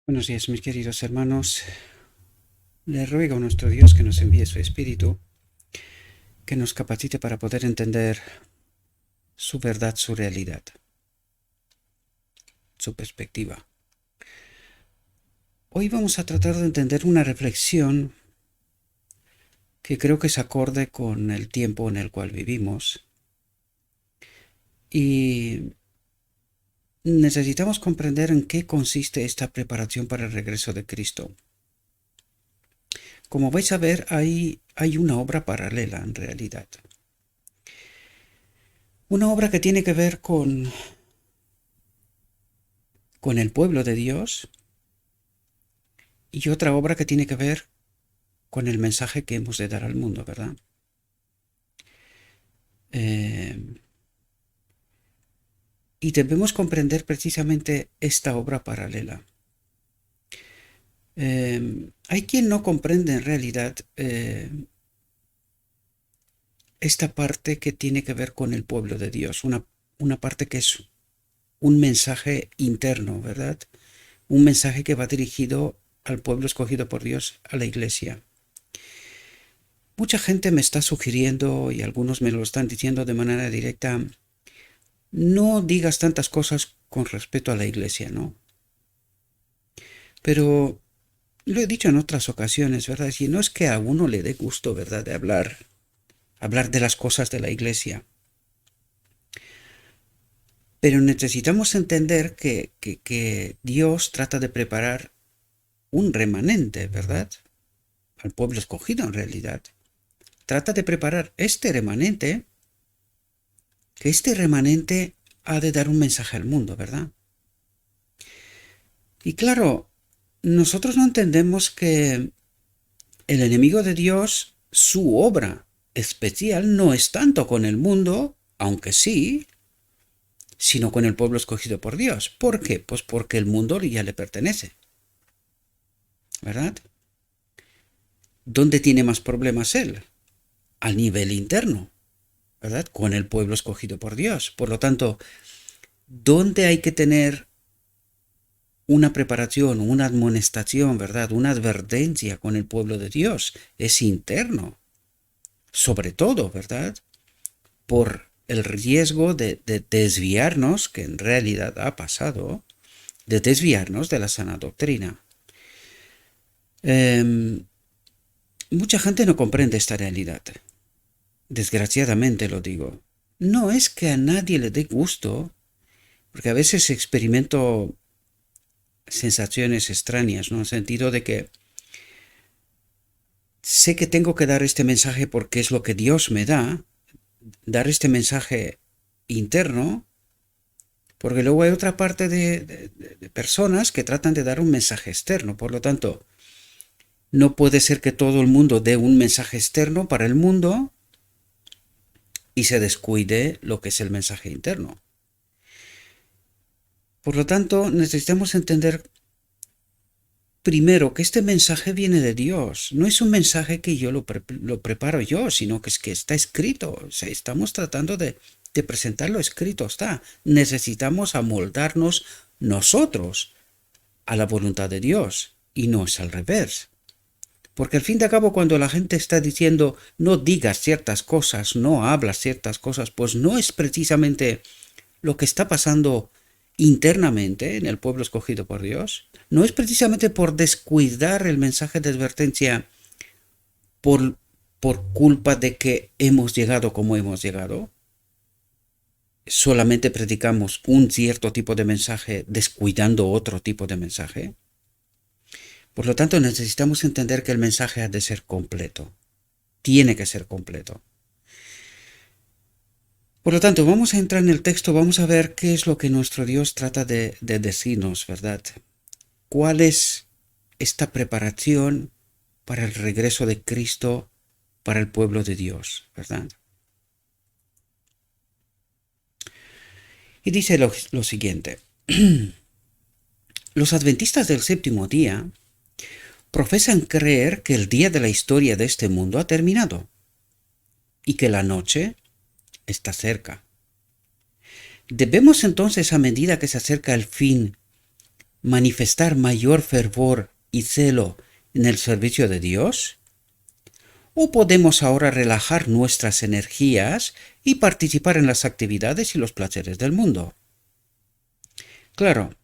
Buenos días, mis queridos hermanos. Le ruego a nuestro Dios que nos envíe su Espíritu, que nos capacite para poder entender su verdad, su realidad, su perspectiva. Hoy vamos a tratar de entender una reflexión que creo que es acorde con el tiempo en el cual vivimos y necesitamos comprender en qué consiste esta preparación para el regreso de Cristo. Como vais a ver, hay una obra paralela en realidad. Una obra que tiene que ver con el pueblo de Dios y otra obra que tiene que ver con el mensaje que hemos de dar al mundo, ¿verdad? Eh, y debemos comprender precisamente esta obra paralela. Hay quien no comprende en realidad esta parte que tiene que ver con el pueblo de Dios, una parte que es un mensaje interno, ¿verdad? Un mensaje que va dirigido al pueblo escogido por Dios, a la iglesia. Mucha gente me está sugiriendo, y algunos me lo están diciendo de manera directa, no digas tantas cosas con respecto a la iglesia, ¿no? Pero lo he dicho en otras ocasiones, ¿verdad? Y no es que a uno le dé gusto, ¿verdad?, de hablar de las cosas de la iglesia. Pero necesitamos entender que Dios trata de preparar un remanente, ¿verdad? Al pueblo escogido en realidad. Trata de preparar este remanente, que este remanente ha de dar un mensaje al mundo, ¿verdad? Y claro, nosotros no entendemos que el enemigo de Dios, su obra especial no es tanto con el mundo, aunque sí, sino con el pueblo escogido por Dios. ¿Por qué? Pues porque el mundo ya le pertenece, ¿verdad? ¿Dónde tiene más problemas él? Al nivel interno, ¿verdad? Con el pueblo escogido por Dios. Por lo tanto, ¿dónde hay que tener una preparación, una admonestación, ¿verdad? Una advertencia con el pueblo de Dios? Es interno, sobre todo, ¿verdad? Por el riesgo de desviarnos, que en realidad ha pasado, de desviarnos de la sana doctrina. Mucha gente no comprende esta realidad. Desgraciadamente lo digo. No es que a nadie le dé gusto, porque a veces experimento sensaciones extrañas, ¿no? En el sentido de que sé que tengo que dar este mensaje porque es lo que Dios me da, dar este mensaje interno, porque luego hay otra parte de personas que tratan de dar un mensaje externo. Por lo tanto, no puede ser que todo el mundo dé un mensaje externo para el mundo y se descuide lo que es el mensaje interno. Por lo tanto, necesitamos entender primero que este mensaje viene de Dios. No es un mensaje que yo lo preparo yo, sino que es que está escrito. O sea, estamos tratando de presentarlo escrito. Está. Necesitamos amoldarnos nosotros a la voluntad de Dios y no es al revés. Porque al fin de cabo cuando la gente está diciendo no digas ciertas cosas, no hablas ciertas cosas, pues no es precisamente lo que está pasando internamente en el pueblo escogido por Dios. No es precisamente por descuidar el mensaje de advertencia por, por culpa de que hemos llegado como hemos llegado. Solamente predicamos un cierto tipo de mensaje descuidando otro tipo de mensaje. Por lo tanto, necesitamos entender que el mensaje ha de ser completo. Tiene que ser completo. Por lo tanto, vamos a entrar en el texto, vamos a ver qué es lo que nuestro Dios trata de decirnos, ¿verdad? ¿Cuál es esta preparación para el regreso de Cristo para el pueblo de Dios, ¿verdad? Y dice lo siguiente. Los adventistas del séptimo día profesan creer que el día de la historia de este mundo ha terminado y que la noche está cerca. Debemos entonces, a medida que se acerca el fin, manifestar mayor fervor y celo en el servicio de Dios? ¿O podemos ahora relajar nuestras energías y participar en las actividades y los placeres del mundo? Claro,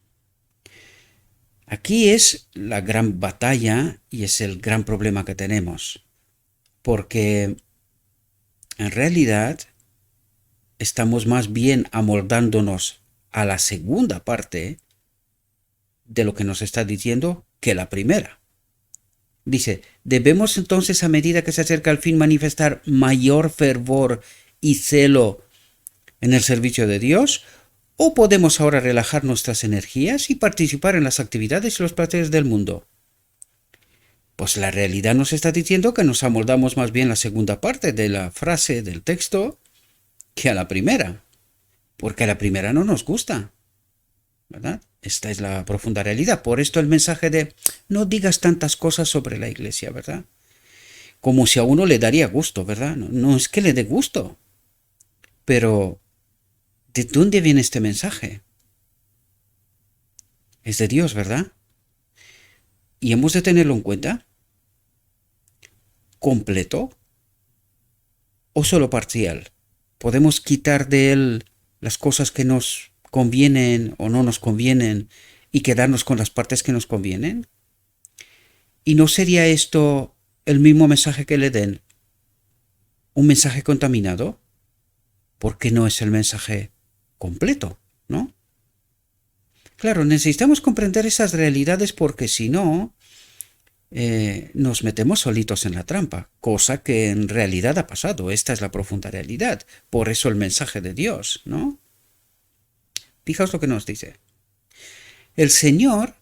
aquí es la gran batalla y es el gran problema que tenemos, porque en realidad estamos más bien amoldándonos a la segunda parte de lo que nos está diciendo que la primera. Dice, debemos entonces a medida que se acerca el fin manifestar mayor fervor y celo en el servicio de Dios, o podemos ahora relajar nuestras energías y participar en las actividades y los placeres del mundo. Pues la realidad nos está diciendo que nos amoldamos más bien a la segunda parte de la frase del texto que a la primera, porque a la primera no nos gusta, ¿verdad? Esta es la profunda realidad. Por esto el mensaje de no digas tantas cosas sobre la iglesia, ¿verdad? Como si a uno le daría gusto, ¿verdad? No es que le dé gusto. Pero, ¿de dónde viene este mensaje? Es de Dios, ¿verdad? Y hemos de tenerlo en cuenta. ¿Completo o solo parcial? ¿Podemos quitar de él las cosas que nos convienen o no nos convienen y quedarnos con las partes que nos convienen? ¿Y no sería esto el mismo mensaje que le den? ¿Un mensaje contaminado? Porque no es el mensaje completo, ¿no? Claro, necesitamos comprender esas realidades porque si no, nos metemos solitos en la trampa, cosa que en realidad ha pasado. Esta es la profunda realidad. Por eso el mensaje de Dios, ¿no? Fijaos lo que nos dice. El Señor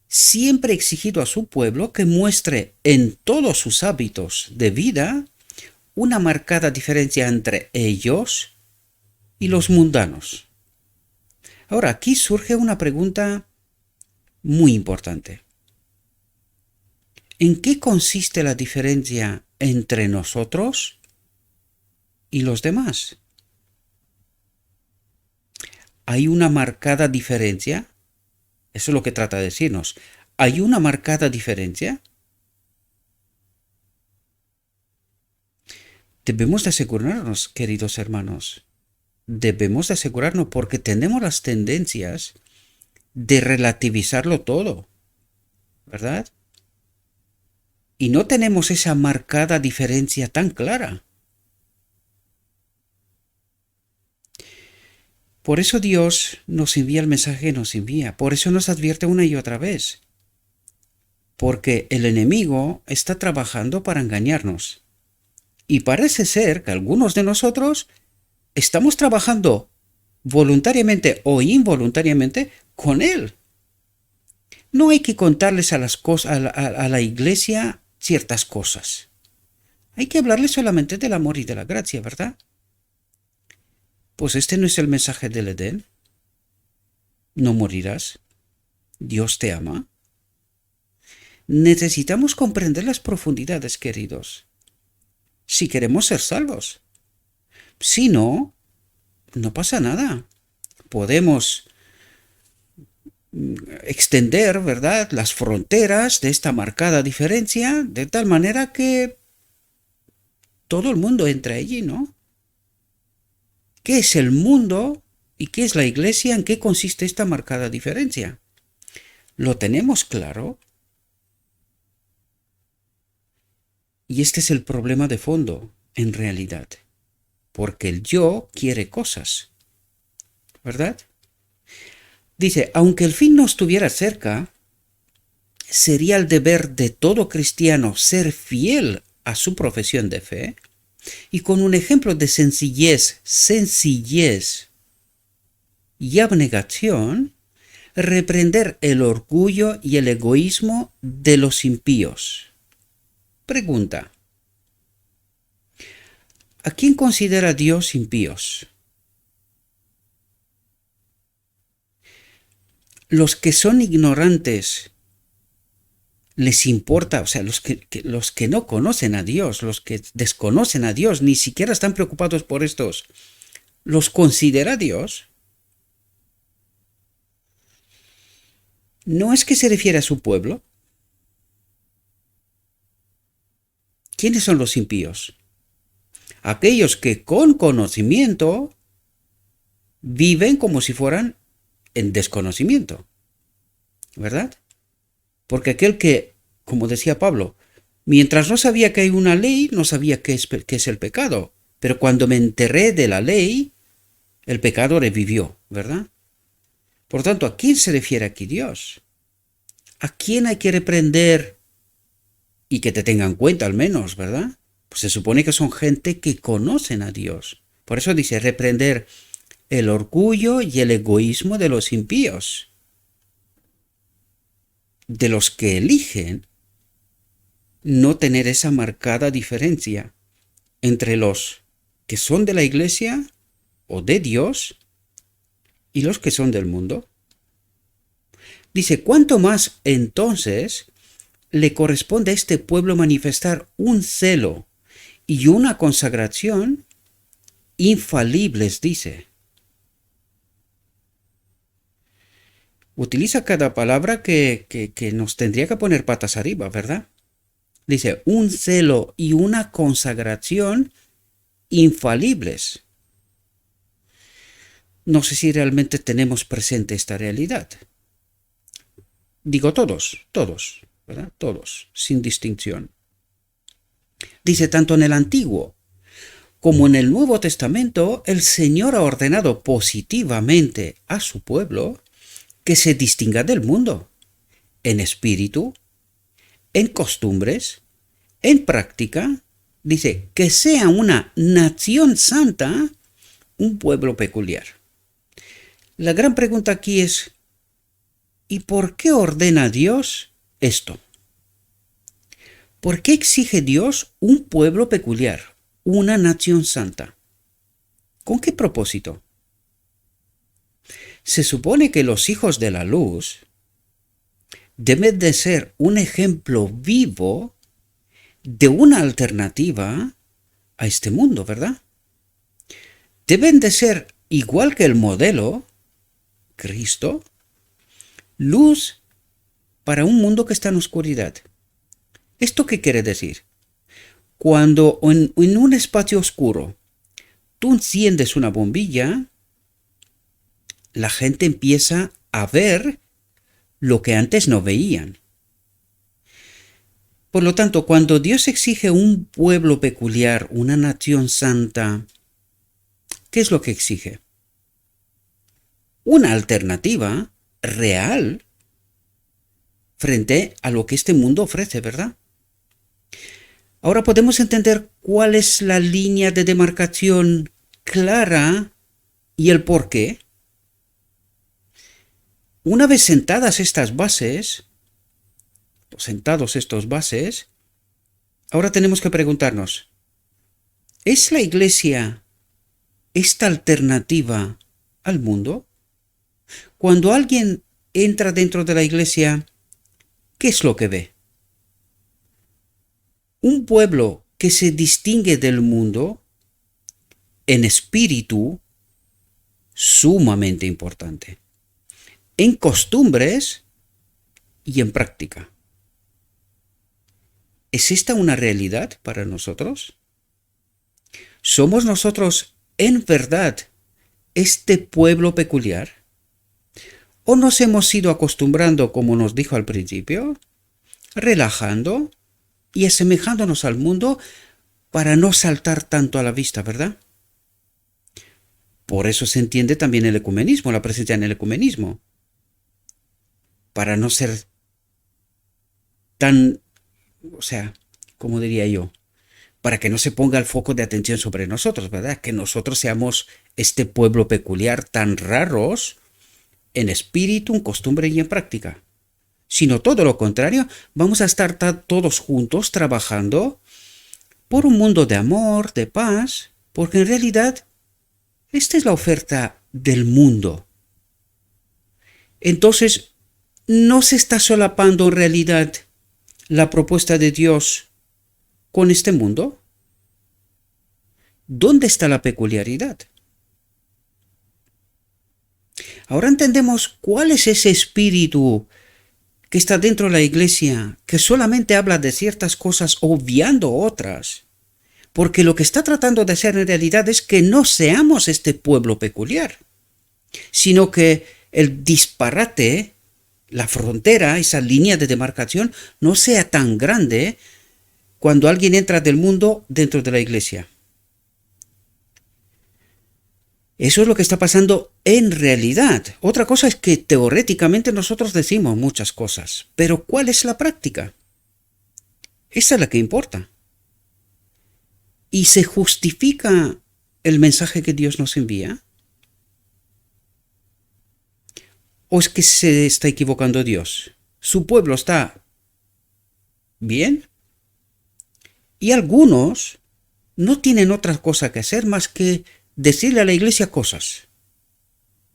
siempre ha exigido a su pueblo que muestre en todos sus hábitos de vida una marcada diferencia entre ellos y los mundanos. Ahora, aquí surge una pregunta muy importante. ¿En qué consiste la diferencia entre nosotros y los demás? ¿Hay una marcada diferencia? Eso es lo que trata de decirnos. ¿Hay una marcada diferencia? Debemos de asegurarnos, queridos hermanos. Debemos de asegurarnos porque tenemos las tendencias de relativizarlo todo, ¿verdad? Y no tenemos esa marcada diferencia tan clara. Por eso Dios nos envía el mensaje que nos envía. Por eso nos advierte una y otra vez. Porque el enemigo está trabajando para engañarnos. Y parece ser que algunos de nosotros estamos trabajando voluntariamente o involuntariamente con él. No hay que contarles a la iglesia ciertas cosas. Hay que hablarles solamente del amor y de la gracia, ¿verdad? Pues este no es el mensaje del Edén. No morirás. Dios te ama. Necesitamos comprender las profundidades, queridos, si queremos ser salvos. Si no, no pasa nada. Podemos extender, ¿verdad?, las fronteras de esta marcada diferencia de tal manera que todo el mundo entre allí, ¿no? ¿Qué es el mundo y qué es la iglesia? ¿En qué consiste esta marcada diferencia? ¿Lo tenemos claro? Y este es el problema de fondo, en realidad. Porque el yo quiere cosas, ¿verdad? Dice, aunque el fin no estuviera cerca, sería el deber de todo cristiano ser fiel a su profesión de fe y con un ejemplo de sencillez y abnegación, reprender el orgullo y el egoísmo de los impíos. Pregunta: ¿a quién considera Dios impíos? Los que son ignorantes, les importa, o sea, los que no conocen a Dios, los que desconocen a Dios, ni siquiera están preocupados por estos, ¿los considera Dios? no es que se refiere a su pueblo. ¿Quiénes son los impíos? Aquellos que con conocimiento viven como si fueran en desconocimiento, ¿verdad? Porque aquel que, como decía Pablo, mientras no sabía que hay una ley, no sabía qué es el pecado. Pero cuando me enteré de la ley, el pecado revivió, ¿verdad? Por tanto, ¿a quién se refiere aquí Dios? ¿A quién hay que reprender y que te tengan en cuenta al menos, ¿verdad? Pues se supone que son gente que conocen a Dios. Por eso dice reprender el orgullo y el egoísmo de los impíos, de los que eligen no tener esa marcada diferencia entre los que son de la iglesia o de Dios y los que son del mundo. Dice, ¿cuánto más entonces le corresponde a este pueblo manifestar un celo y una consagración infalibles, dice? Utiliza cada palabra que nos tendría que poner patas arriba, ¿verdad? Dice, un celo y una consagración infalibles. No sé si realmente tenemos presente esta realidad. Digo todos, ¿verdad? Todos, sin distinción. Dice, tanto en el Antiguo como en el Nuevo Testamento, el Señor ha ordenado positivamente a su pueblo que se distinga del mundo, en espíritu, en costumbres, en práctica. Dice, que sea una nación santa, un pueblo peculiar. La gran pregunta aquí es, ¿y por qué ordena Dios esto? ¿Por qué exige Dios un pueblo peculiar, una nación santa? ¿Con qué propósito? Se supone que los hijos de la luz deben de ser un ejemplo vivo de una alternativa a este mundo, ¿verdad? Deben de ser, igual que el modelo, Cristo, luz para un mundo que está en oscuridad. ¿Esto qué quiere decir? Cuando en un espacio oscuro tú enciendes una bombilla, la gente empieza a ver lo que antes no veían. Por lo tanto, cuando Dios exige un pueblo peculiar, una nación santa, ¿qué es lo que exige? Una alternativa real frente a lo que este mundo ofrece, ¿verdad? Ahora podemos entender cuál es la línea de demarcación clara y el por qué. Una vez sentadas estas bases, sentados estos bases, ahora tenemos que preguntarnos, ¿es la iglesia esta alternativa al mundo? Cuando alguien entra dentro de la iglesia, ¿qué es lo que ve? Un pueblo que se distingue del mundo en espíritu, sumamente importante, en costumbres y en práctica. ¿Es esta una realidad para nosotros? ¿Somos nosotros en verdad este pueblo peculiar? ¿O nos hemos ido acostumbrando, como nos dijo al principio, relajando y asemejándonos al mundo para no saltar tanto a la vista, ¿verdad? Por eso se entiende también el ecumenismo, la presencia en el ecumenismo. Para no ser tan, ¿cómo diría yo? Para que no se ponga el foco de atención sobre nosotros, ¿verdad? Que nosotros seamos este pueblo peculiar tan raros en espíritu, en costumbre y en práctica. Sino todo lo contrario, vamos a estar todos juntos trabajando por un mundo de amor, de paz, porque en realidad esta es la oferta del mundo. Entonces, ¿no se está solapando en realidad la propuesta de Dios con este mundo? ¿Dónde está la peculiaridad? Ahora entendemos cuál es ese espíritu que está dentro de la iglesia, que solamente habla de ciertas cosas obviando otras, porque lo que está tratando de hacer en realidad es que no seamos este pueblo peculiar, sino que el disparate, la frontera, esa línea de demarcación, no sea tan grande cuando alguien entra del mundo dentro de la iglesia. Eso es lo que está pasando en realidad. Otra cosa es que teóricamente nosotros decimos muchas cosas, pero ¿cuál es la práctica? Esa es la que importa. ¿Y se justifica el mensaje que Dios nos envía? ¿O es que se está equivocando Dios? ¿Su pueblo está bien? Y algunos no tienen otra cosa que hacer más que decirle a la iglesia cosas,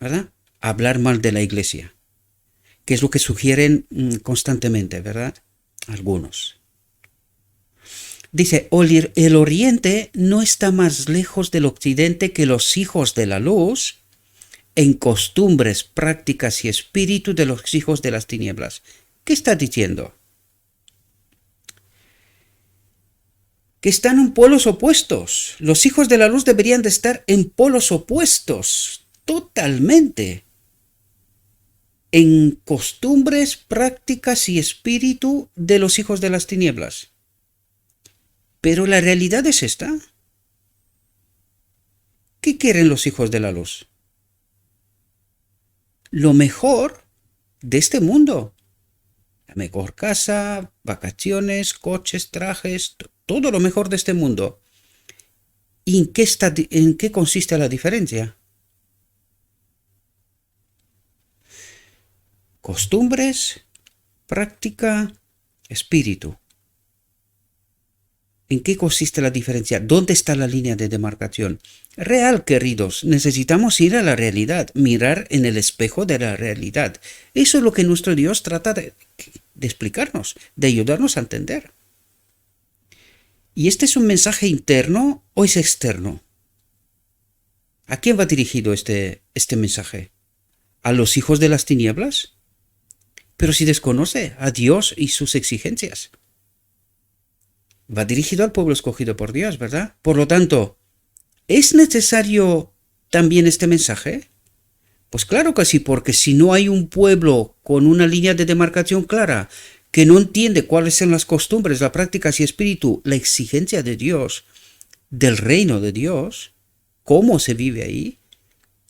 ¿verdad? Hablar mal de la iglesia, que es lo que sugieren constantemente, ¿verdad? Algunos. Dice, el oriente no está más lejos del occidente que los hijos de la luz en costumbres, prácticas y espíritu de los hijos de las tinieblas. ¿Qué está diciendo? Que están en polos opuestos. Los hijos de la luz deberían de estar en polos opuestos, totalmente. En costumbres, prácticas y espíritu de los hijos de las tinieblas. Pero la realidad es esta. ¿Qué quieren los hijos de la luz? Lo mejor de este mundo. La mejor casa, vacaciones, coches, trajes, todo lo mejor de este mundo. ¿Y en qué consiste la diferencia? Costumbres, práctica, espíritu. ¿En qué consiste la diferencia? ¿Dónde está la línea de demarcación? Real, queridos, necesitamos ir a la realidad, mirar en el espejo de la realidad. Eso es lo que nuestro Dios trata de explicarnos, de ayudarnos a entender. ¿Y este es un mensaje interno o es externo? ¿A quién va dirigido este mensaje? ¿A los hijos de las tinieblas? Pero si desconoce a Dios y sus exigencias. Va dirigido al pueblo escogido por Dios, ¿verdad? Por lo tanto, ¿es necesario también este mensaje? Pues claro que sí, porque si no hay un pueblo con una línea de demarcación clara, que no entiende cuáles son las costumbres, las prácticas y espíritu, la exigencia de Dios, del reino de Dios, cómo se vive ahí,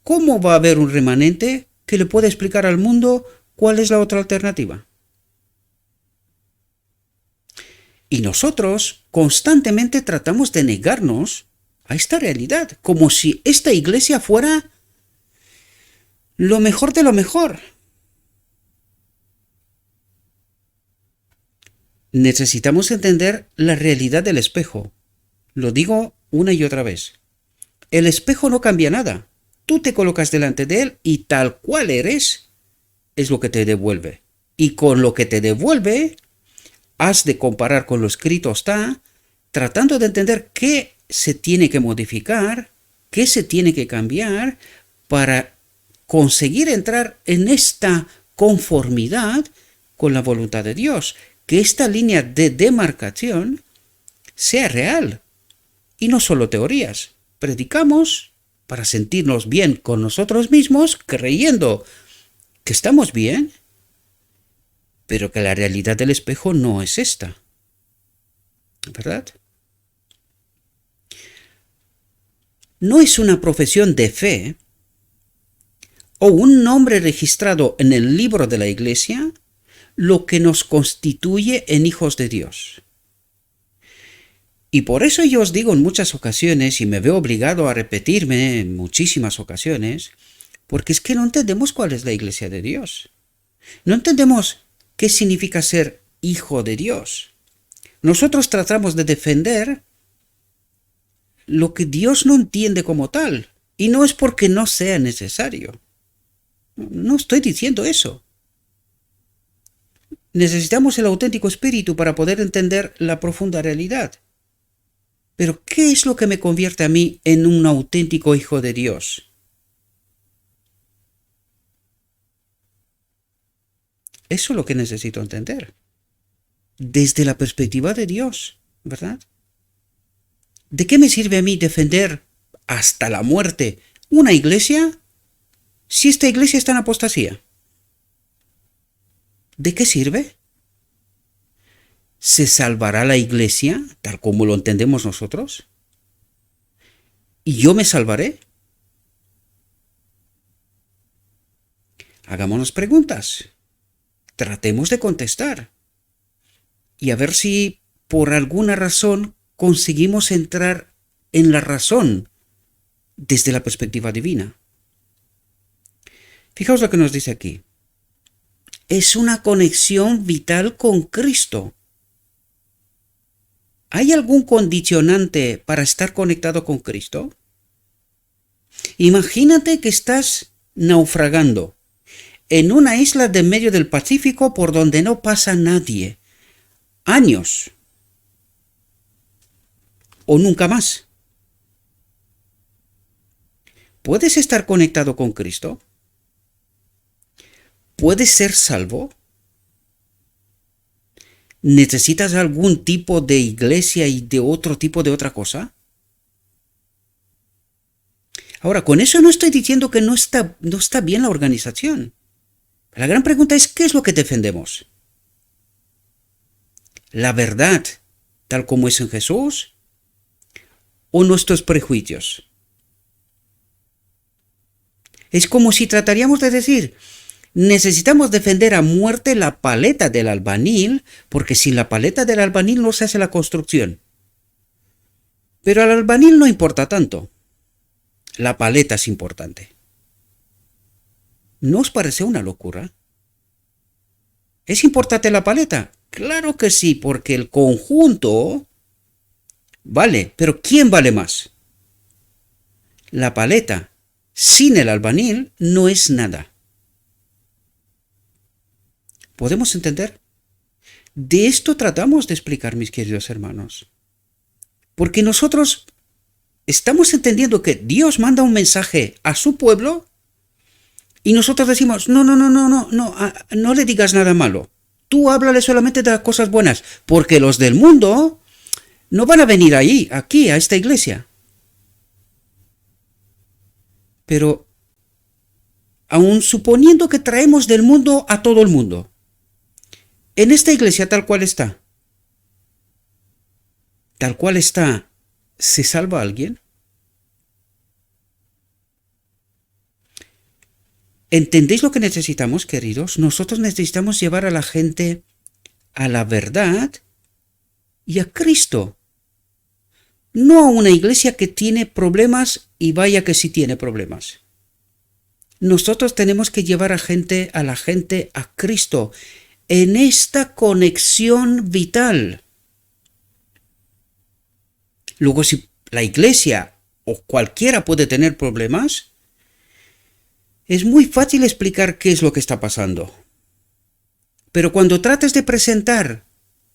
¿cómo va a haber un remanente que le pueda explicar al mundo cuál es la otra alternativa? Y nosotros constantemente tratamos de negarnos a esta realidad, como si esta iglesia fuera lo mejor de lo mejor. Necesitamos entender la realidad del espejo. Lo digo una y otra vez. El espejo no cambia nada. Tú te colocas delante de él y tal cual eres es lo que te devuelve. Y con lo que te devuelve has de comparar con lo escrito está, tratando de entender qué se tiene que modificar, qué se tiene que cambiar para conseguir entrar en esta conformidad con la voluntad de Dios, que esta línea de demarcación sea real y no solo teorías. Predicamos para sentirnos bien con nosotros mismos, creyendo que estamos bien, pero que la realidad del espejo no es esta, ¿verdad? No es una profesión de fe o un nombre registrado en el libro de la Iglesia lo que nos constituye en hijos de Dios. Y por eso yo os digo en muchas ocasiones, y me veo obligado a repetirme en muchísimas ocasiones, porque es que no entendemos cuál es la Iglesia de Dios. No entendemos qué significa ser hijo de Dios. Nosotros tratamos de defender lo que Dios no entiende como tal, y no es porque no sea necesario. No estoy diciendo eso. Necesitamos el auténtico espíritu para poder entender la profunda realidad. Pero ¿qué es lo que me convierte a mí en un auténtico hijo de Dios? Eso es lo que necesito entender. Desde la perspectiva de Dios, ¿verdad? ¿De qué me sirve a mí defender hasta la muerte una iglesia si esta iglesia está en apostasía? ¿De qué sirve? ¿Se salvará la iglesia tal como lo entendemos nosotros? ¿Y yo me salvaré? Hagámonos preguntas. Tratemos de contestar. Y a ver si por alguna razón conseguimos entrar en la razón desde la perspectiva divina. Fijaos lo que nos dice aquí. Es una conexión vital con Cristo. ¿Hay algún condicionante para estar conectado con Cristo? Imagínate que estás naufragando en una isla de medio del Pacífico por donde no pasa nadie. Años. O nunca más. ¿Puedes estar conectado con Cristo? ¿Puedes ser salvo? ¿Necesitas algún tipo de iglesia y de otro tipo de otra cosa? Ahora, con eso no estoy diciendo que no está bien la organización. La gran pregunta es, ¿qué es lo que defendemos? ¿La verdad tal como es en Jesús? ¿O nuestros prejuicios? Es como si trataríamos de decir, necesitamos defender a muerte la paleta del albañil, porque sin la paleta del albañil no se hace la construcción. Pero al albañil no importa tanto. La paleta es importante. ¿No os parece una locura? ¿Es importante la paleta? Claro que sí, porque el conjunto vale, pero ¿quién vale más? La paleta sin el albañil no es nada. ¿Podemos entender? De esto tratamos de explicar, mis queridos hermanos. Porque nosotros estamos entendiendo que Dios manda un mensaje a su pueblo y nosotros decimos, no le digas nada malo. Tú háblale solamente de las cosas buenas, porque los del mundo no van a venir aquí, a esta iglesia. Pero, aun suponiendo que traemos del mundo a todo el mundo, en esta iglesia tal cual está, ¿se salva alguien? ¿Entendéis lo que necesitamos, queridos? Nosotros necesitamos llevar a la gente a la verdad y a Cristo. No a una iglesia que tiene problemas y vaya que sí tiene problemas. Nosotros tenemos que llevar a la gente a Cristo en esta conexión vital. Luego, si la iglesia o cualquiera puede tener problemas, es muy fácil explicar qué es lo que está pasando. Pero cuando trates de presentar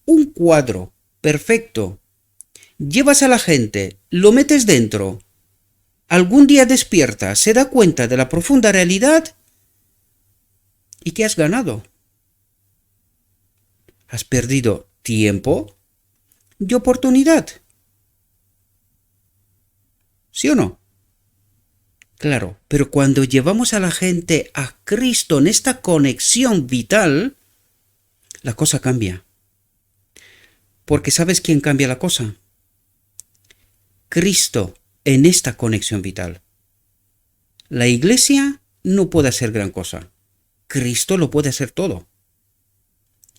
un cuadro perfecto, llevas a la gente, lo metes dentro, algún día despierta, se da cuenta de la profunda realidad, ¿y qué has ganado? Has perdido tiempo y oportunidad. ¿Sí o no? Claro, pero cuando llevamos a la gente a Cristo en esta conexión vital, la cosa cambia. Porque ¿sabes quién cambia la cosa? Cristo en esta conexión vital. La iglesia no puede hacer gran cosa. Cristo lo puede hacer todo.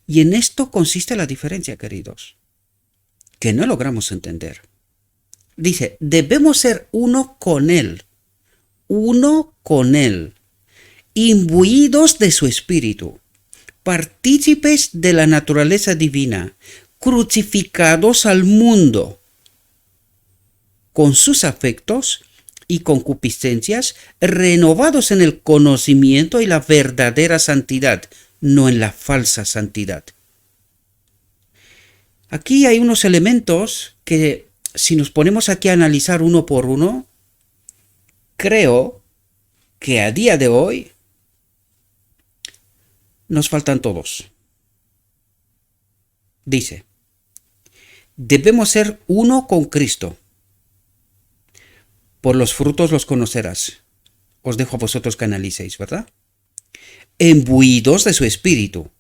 Y en esto consiste la diferencia, queridos, que no logramos entender. Dice, debemos ser uno con Él, imbuidos de su espíritu, partícipes de la naturaleza divina, crucificados al mundo, con sus afectos y concupiscencias, renovados en el conocimiento y la verdadera santidad, no en la falsa santidad. Aquí hay unos elementos que, si nos ponemos aquí a analizar uno por uno, creo que a día de hoy nos faltan todos. Dice, debemos ser uno con Cristo. Por los frutos los conocerás. Os dejo a vosotros que analicéis, ¿verdad? Embuidos de su espíritu.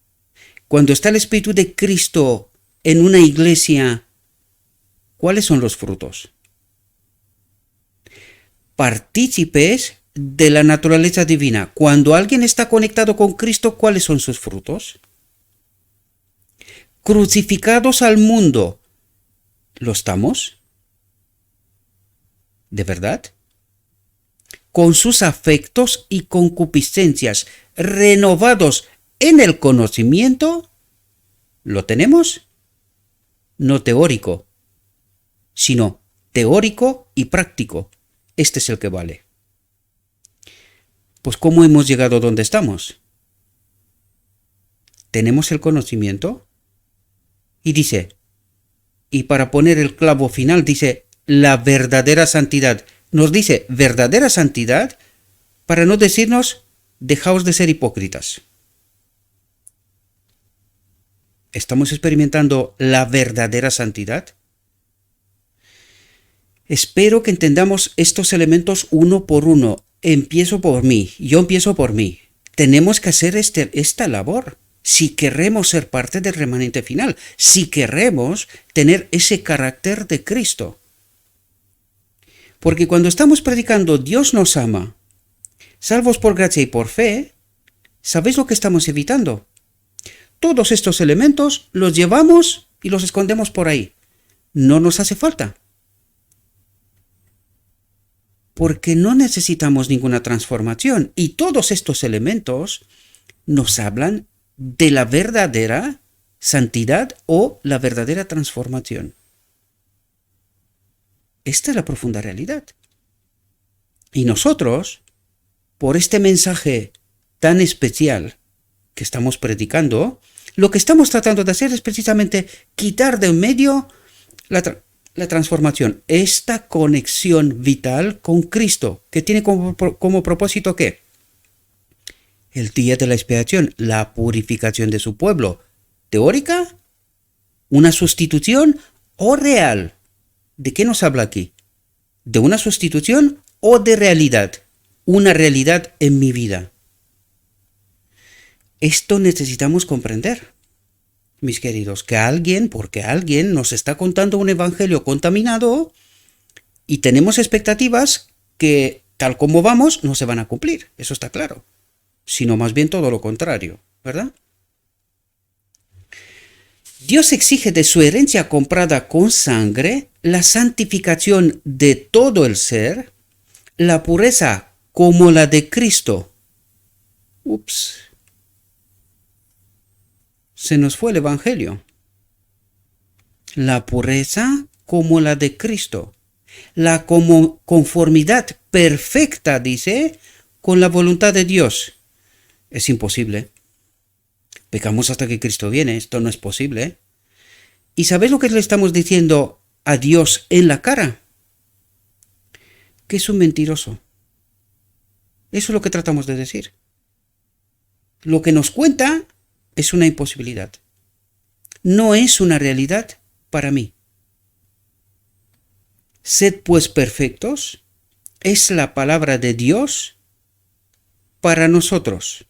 Cuando está el espíritu de Cristo en una iglesia, ¿cuáles son los frutos? Partícipes de la naturaleza divina. Cuando alguien está conectado con Cristo, ¿cuáles son sus frutos? Crucificados al mundo. ¿Lo estamos? ¿De verdad? Con sus afectos y concupiscencias renovados en el conocimiento, ¿lo tenemos? No teórico, sino teórico y práctico. Este es el que vale. Pues ¿cómo hemos llegado donde estamos? ¿Tenemos el conocimiento? Y dice, y para poner el clavo final, dice, la verdadera santidad. Nos dice verdadera santidad para no decirnos, dejaos de ser hipócritas. ¿Estamos experimentando la verdadera santidad? Espero que entendamos estos elementos uno por uno. Empiezo por mí, yo empiezo por mí. Tenemos que hacer esta labor si queremos ser parte del remanente final, si queremos tener ese carácter de Cristo. Porque cuando estamos predicando Dios nos ama, salvos por gracia y por fe, ¿sabéis lo que estamos evitando? Todos estos elementos los llevamos y los escondemos por ahí. No nos hace falta. Porque no necesitamos ninguna transformación. Y todos estos elementos nos hablan de la verdadera santidad o la verdadera transformación. Esta es la profunda realidad. Y nosotros, por este mensaje tan especial que estamos predicando, lo que estamos tratando de hacer es precisamente quitar de en medio la transformación, esta conexión vital con Cristo, que tiene como propósito ¿qué? El día de la expiación, la purificación de su pueblo. ¿Teórica? ¿Una sustitución o real? ¿De qué nos habla aquí? ¿De una sustitución o de realidad? Una realidad en mi vida. Esto necesitamos comprender, mis queridos, porque alguien nos está contando un evangelio contaminado y tenemos expectativas que, tal como vamos, no se van a cumplir. Eso está claro. Sino más bien todo lo contrario, ¿verdad? Dios exige de su herencia comprada con sangre la santificación de todo el ser, la pureza como la de Cristo. Ups. Se nos fue el evangelio. La pureza como la de Cristo. La conformidad perfecta, dice, con la voluntad de Dios. Es imposible. Pecamos hasta que Cristo viene. Esto no es posible. ¿Y sabéis lo que le estamos diciendo a Dios en la cara? Que es un mentiroso. Eso es lo que tratamos de decir. Lo que nos cuenta es una imposibilidad. No es una realidad para mí. Sed pues perfectos es la palabra de Dios para nosotros.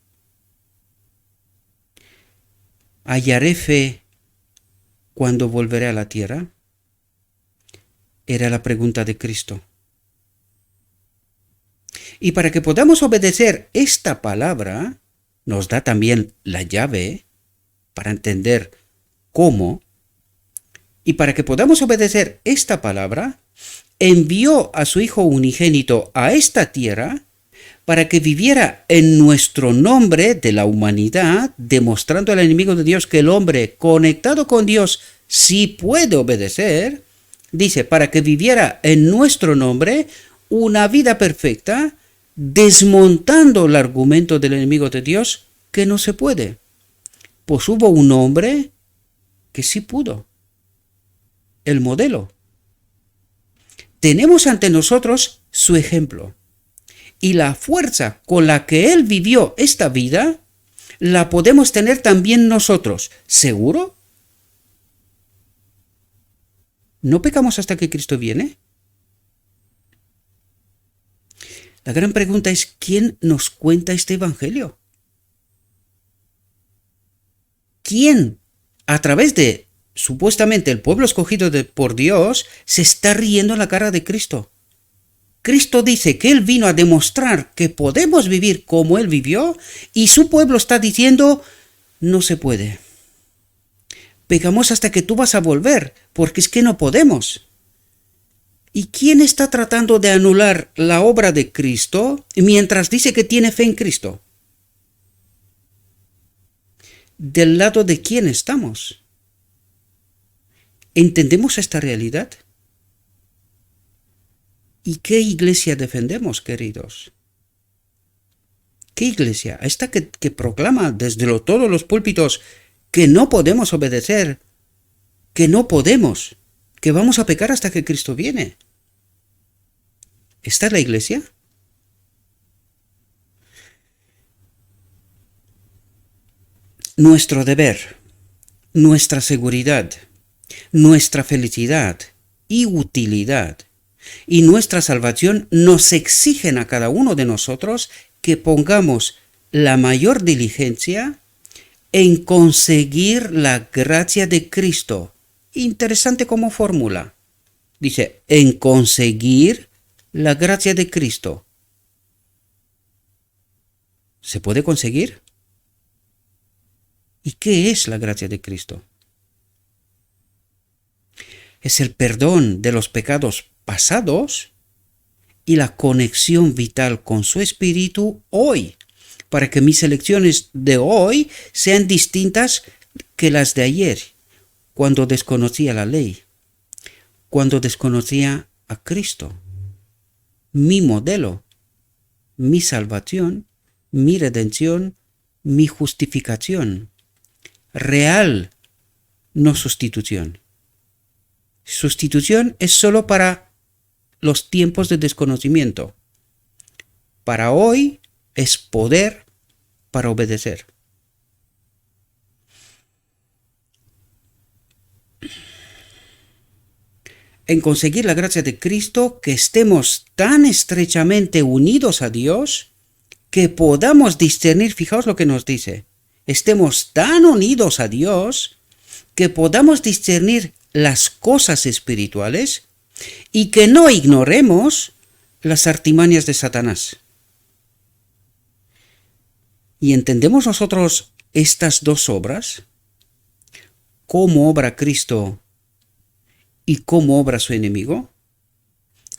¿Hallaré fe cuando volveré a la tierra? Era la pregunta de Cristo. Y para que podamos obedecer esta palabra, nos da también la llave para entender cómo. Y para que podamos obedecer esta palabra, envió a su Hijo unigénito a esta tierra para que viviera en nuestro nombre de la humanidad, demostrando al enemigo de Dios que el hombre conectado con Dios sí puede obedecer. Dice, para que viviera en nuestro nombre una vida perfecta, desmontando el argumento del enemigo de Dios que no se puede. Pues hubo un hombre que sí pudo. El modelo. Tenemos ante nosotros su ejemplo. Y la fuerza con la que él vivió esta vida la podemos tener también nosotros. ¿Seguro? ¿No pecamos hasta que Cristo viene? La gran pregunta es, ¿quién nos cuenta este evangelio? ¿Quién, a través de supuestamente el pueblo escogido por Dios, se está riendo en la cara de Cristo? Cristo dice que Él vino a demostrar que podemos vivir como Él vivió y su pueblo está diciendo, no se puede. Pecamos hasta que tú vas a volver, porque es que no podemos. ¿Y quién está tratando de anular la obra de Cristo mientras dice que tiene fe en Cristo? ¿Del lado de quién estamos? ¿Entendemos esta realidad? ¿Y qué iglesia defendemos, queridos? ¿Qué iglesia? Esta que proclama desde todos los púlpitos que no podemos obedecer, que no podemos, que vamos a pecar hasta que Cristo viene. ¿Esta es la iglesia? Nuestro deber, nuestra seguridad, nuestra felicidad y utilidad y nuestra salvación nos exigen a cada uno de nosotros que pongamos la mayor diligencia en conseguir la gracia de Cristo. Interesante como fórmula. Dice, en conseguir la gracia de Cristo. ¿Se puede conseguir? ¿Y qué es la gracia de Cristo? Es el perdón de los pecados pasados y la conexión vital con su espíritu hoy, para que mis elecciones de hoy sean distintas que las de ayer, cuando desconocía la ley, cuando desconocía a Cristo, mi modelo, mi salvación, mi redención, mi justificación, real, no sustitución. Sustitución es solo para los tiempos de desconocimiento. Para hoy es poder para obedecer. En conseguir la gracia de Cristo, que estemos tan estrechamente unidos a Dios, que podamos discernir, fijaos lo que nos dice, estemos tan unidos a Dios, que podamos discernir las cosas espirituales y que no ignoremos las artimañas de Satanás. ¿Y entendemos nosotros estas dos obras? ¿Cómo obra Cristo y cómo obra su enemigo?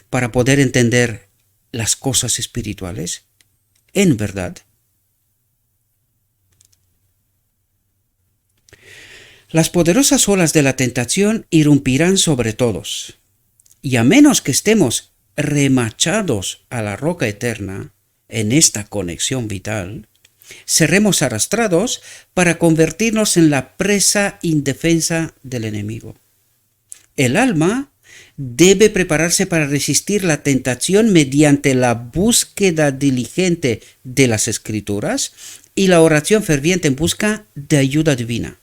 Para poder entender las cosas espirituales en verdad. Las poderosas olas de la tentación irrumpirán sobre todos, y a menos que estemos remachados a la roca eterna en esta conexión vital, seremos arrastrados para convertirnos en la presa indefensa del enemigo. El alma debe prepararse para resistir la tentación mediante la búsqueda diligente de las Escrituras y la oración ferviente en busca de ayuda divina.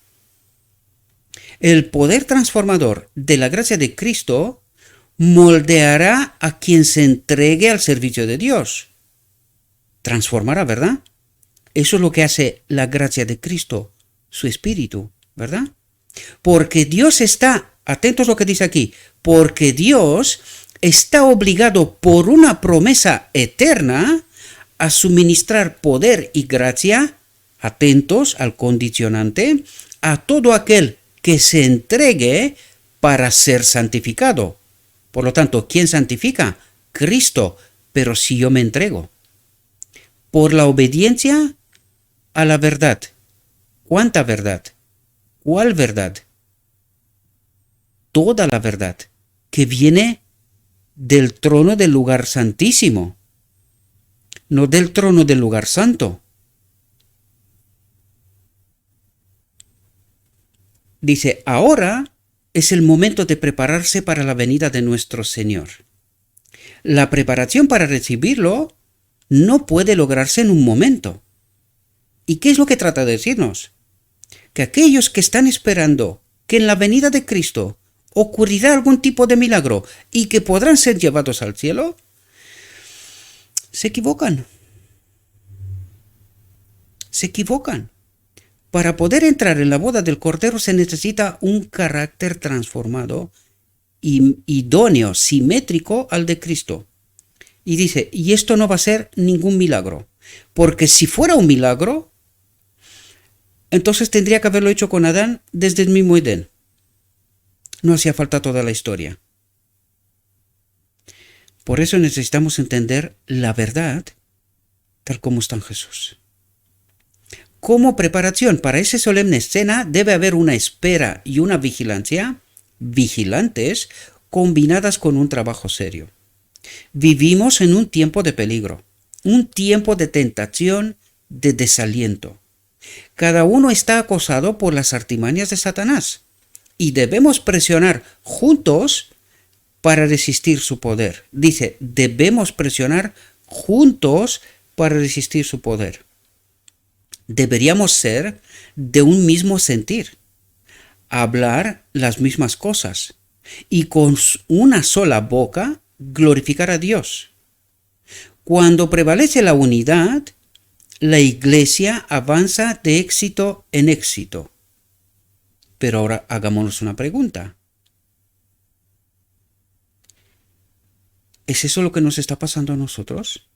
El poder transformador de la gracia de Cristo moldeará a quien se entregue al servicio de Dios. Transformará, ¿verdad? Eso es lo que hace la gracia de Cristo, su espíritu, ¿verdad? Porque Dios está, atentos a lo que dice aquí, porque Dios está obligado por una promesa eterna a suministrar poder y gracia, atentos al condicionante, a todo aquel que se entregue para ser santificado. Por lo tanto, ¿quién santifica? Cristo, pero si yo me entrego. Por la obediencia a la verdad. ¿Cuánta verdad? ¿Cuál verdad? Toda la verdad, que viene del trono del lugar santísimo, no del trono del lugar santo. Dice, ahora es el momento de prepararse para la venida de nuestro Señor. La preparación para recibirlo no puede lograrse en un momento. ¿Y qué es lo que trata de decirnos? Que aquellos que están esperando que en la venida de Cristo ocurrirá algún tipo de milagro y que podrán ser llevados al cielo, se equivocan. Se equivocan. Para poder entrar en la boda del Cordero se necesita un carácter transformado, idóneo, simétrico al de Cristo. Y dice, y esto no va a ser ningún milagro, porque si fuera un milagro, entonces tendría que haberlo hecho con Adán desde el mismo Edén. No hacía falta toda la historia. Por eso necesitamos entender la verdad tal como está en Jesús. Como preparación para esa solemne escena debe haber una espera y una vigilancia, vigilantes, combinadas con un trabajo serio. Vivimos en un tiempo de peligro, un tiempo de tentación, de desaliento. Cada uno está acosado por las artimañas de Satanás y debemos presionar juntos para resistir su poder. Dice, debemos presionar juntos para resistir su poder. Deberíamos ser de un mismo sentir, hablar las mismas cosas y con una sola boca glorificar a Dios. Cuando prevalece la unidad, la iglesia avanza de éxito en éxito. Pero ahora hagámonos una pregunta. ¿Es eso lo que nos está pasando a nosotros?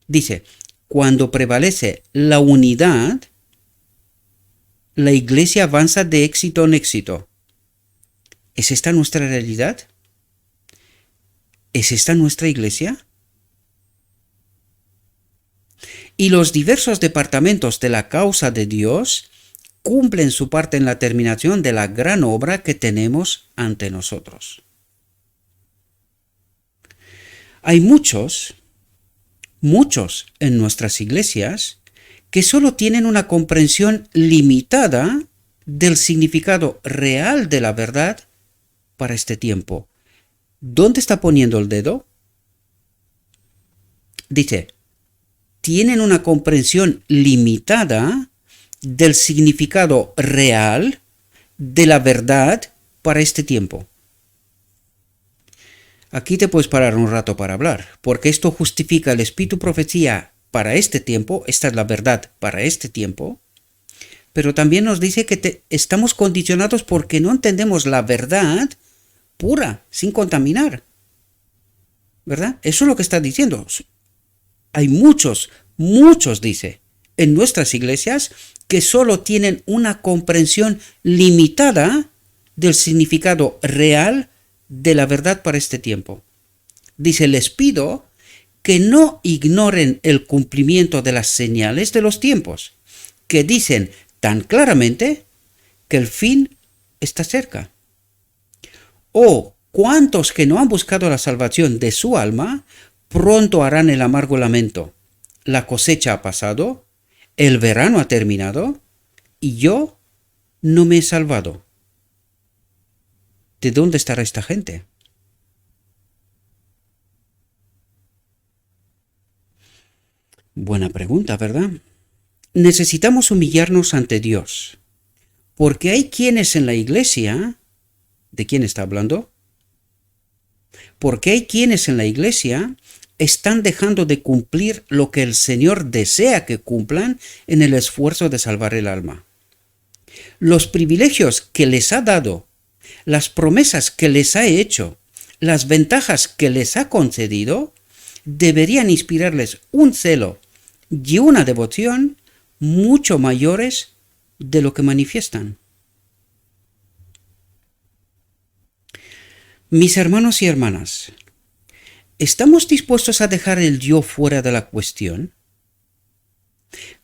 Dice, cuando prevalece la unidad, la iglesia avanza de éxito en éxito. ¿Es esta nuestra realidad? ¿Es esta nuestra iglesia? Y los diversos departamentos de la causa de Dios cumplen su parte en la terminación de la gran obra que tenemos ante nosotros. Hay muchos en nuestras iglesias que solo tienen una comprensión limitada del significado real de la verdad para este tiempo. ¿Dónde está poniendo el dedo? Dice, tienen una comprensión limitada del significado real de la verdad para este tiempo. Aquí te puedes parar un rato para hablar, porque esto justifica el espíritu profecía para este tiempo, esta es la verdad para este tiempo, pero también nos dice que estamos condicionados porque no entendemos la verdad pura, sin contaminar. ¿Verdad? Eso es lo que está diciendo. Hay muchos, dice, en nuestras iglesias que solo tienen una comprensión limitada del significado real de la verdad para este tiempo. Dice, les pido que no ignoren el cumplimiento de las señales de los tiempos, que dicen tan claramente que el fin está cerca. Oh, cuántos que no han buscado la salvación de su alma, pronto harán el amargo lamento. La cosecha ha pasado, el verano ha terminado, y yo no me he salvado. ¿De dónde estará esta gente? Buena pregunta, ¿verdad? Necesitamos humillarnos ante Dios, porque hay quienes en la iglesia, ¿de quién está hablando? Porque hay quienes en la iglesia están dejando de cumplir lo que el Señor desea que cumplan en el esfuerzo de salvar el alma. Los privilegios que les ha dado, las promesas que les ha hecho, las ventajas que les ha concedido, deberían inspirarles un celo y una devoción mucho mayores de lo que manifiestan. Mis hermanos y hermanas, ¿estamos dispuestos a dejar el yo fuera de la cuestión?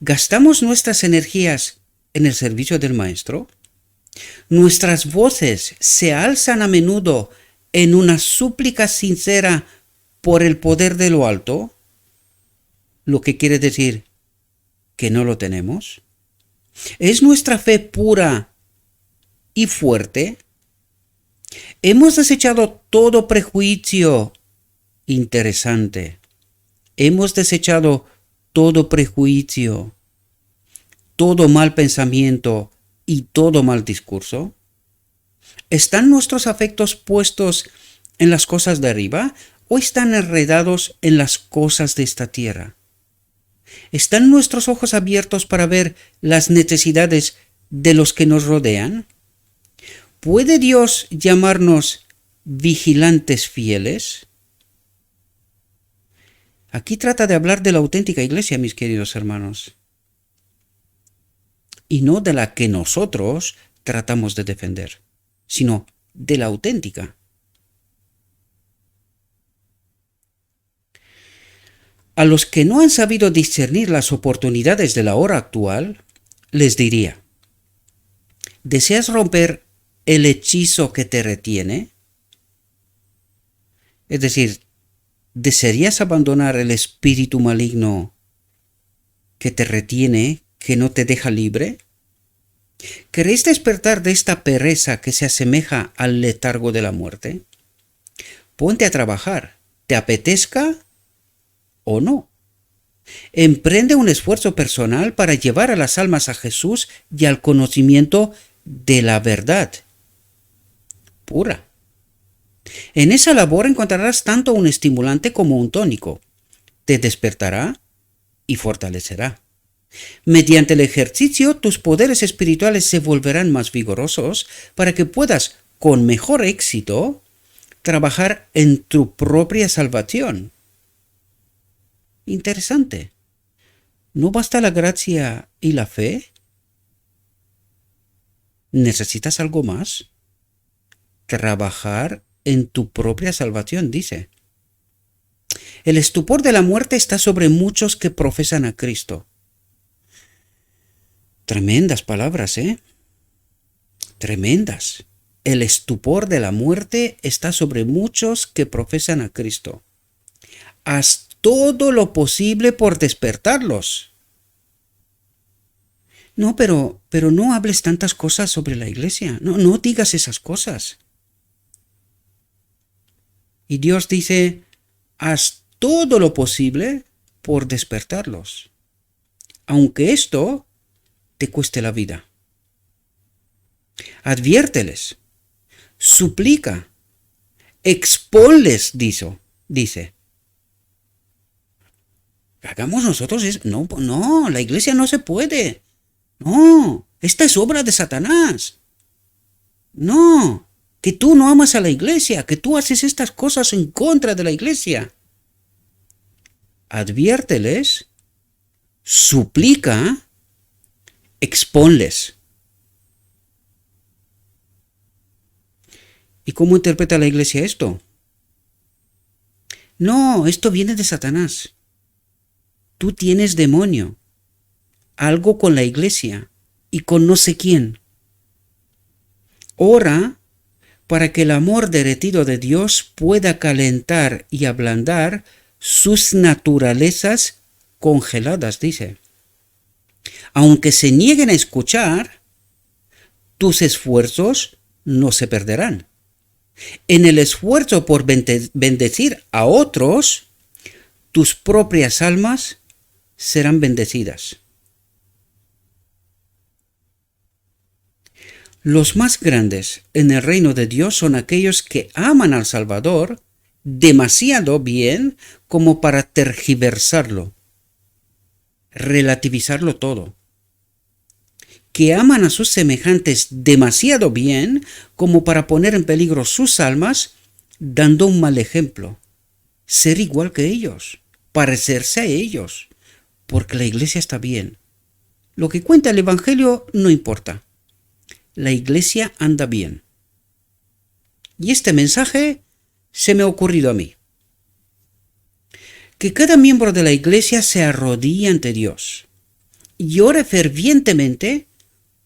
¿Gastamos nuestras energías en el servicio del Maestro? ¿Nuestras voces se alzan a menudo en una súplica sincera por el poder de lo alto? Lo que quiere decir que no lo tenemos. ¿Es nuestra fe pura y fuerte? Hemos desechado todo prejuicio interesante. Hemos desechado todo prejuicio, todo mal pensamiento y todo mal discurso? ¿Están nuestros afectos puestos en las cosas de arriba o están enredados en las cosas de esta tierra? ¿Están nuestros ojos abiertos para ver las necesidades de los que nos rodean? ¿Puede Dios llamarnos vigilantes fieles? Aquí trata de hablar de la auténtica iglesia, mis queridos hermanos, y no de la que nosotros tratamos de defender, sino de la auténtica. A los que no han sabido discernir las oportunidades de la hora actual, les diría: ¿deseas romper el hechizo que te retiene? Es decir, ¿desearías abandonar el espíritu maligno que te retiene, que no te deja libre? ¿Queréis despertar de esta pereza que se asemeja al letargo de la muerte? Ponte a trabajar, te apetezca o no. Emprende un esfuerzo personal para llevar a las almas a Jesús y al conocimiento de la verdad pura. En esa labor encontrarás tanto un estimulante como un tónico. Te despertará y fortalecerá. Mediante el ejercicio, tus poderes espirituales se volverán más vigorosos para que puedas, con mejor éxito, trabajar en tu propia salvación. Interesante. ¿No basta la gracia y la fe? ¿Necesitas algo más? Trabajar en tu propia salvación, dice. El estupor de la muerte está sobre muchos que profesan a Cristo. Tremendas palabras, ¿eh? Tremendas. El estupor de la muerte está sobre muchos que profesan a Cristo. Haz todo lo posible por despertarlos. No, pero no hables tantas cosas sobre la iglesia. No digas esas cosas. Y Dios dice: haz todo lo posible por despertarlos, aunque esto te cueste la vida. Adviérteles, suplica, exponles, dice. Hagamos nosotros eso. No, la iglesia no se puede. No, esta es obra de Satanás. No, que tú no amas a la iglesia, que tú haces estas cosas en contra de la iglesia. Adviérteles, suplica, exponles. ¿Y cómo interpreta la iglesia esto? No, esto viene de Satanás. Tú tienes demonio, algo con la iglesia y con no sé quién. Ora para que el amor derretido de Dios pueda calentar y ablandar sus naturalezas congeladas, dice. Aunque se nieguen a escuchar, tus esfuerzos no se perderán. En el esfuerzo por bendecir a otros, tus propias almas serán bendecidas. Los más grandes en el reino de Dios son aquellos que aman al Salvador demasiado bien como para tergiversarlo, relativizarlo todo. Que aman a sus semejantes demasiado bien como para poner en peligro sus almas, dando un mal ejemplo. Ser igual que ellos, parecerse a ellos, porque la iglesia está bien. Lo que cuenta el Evangelio no importa. La iglesia anda bien. Y este mensaje se me ha ocurrido a mí. Que cada miembro de la iglesia se arrodille ante Dios y ore fervientemente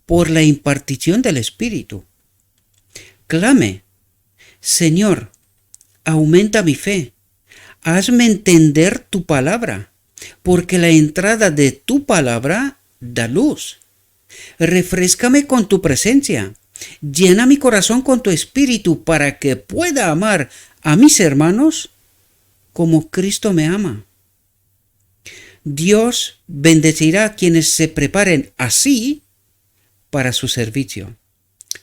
por la impartición del Espíritu. Clame: Señor, aumenta mi fe. Hazme entender tu palabra, porque la entrada de tu palabra da luz. Refréscame con tu presencia. Llena mi corazón con tu espíritu para que pueda amar a mis hermanos como Cristo me ama. Dios bendecirá a quienes se preparen así para su servicio.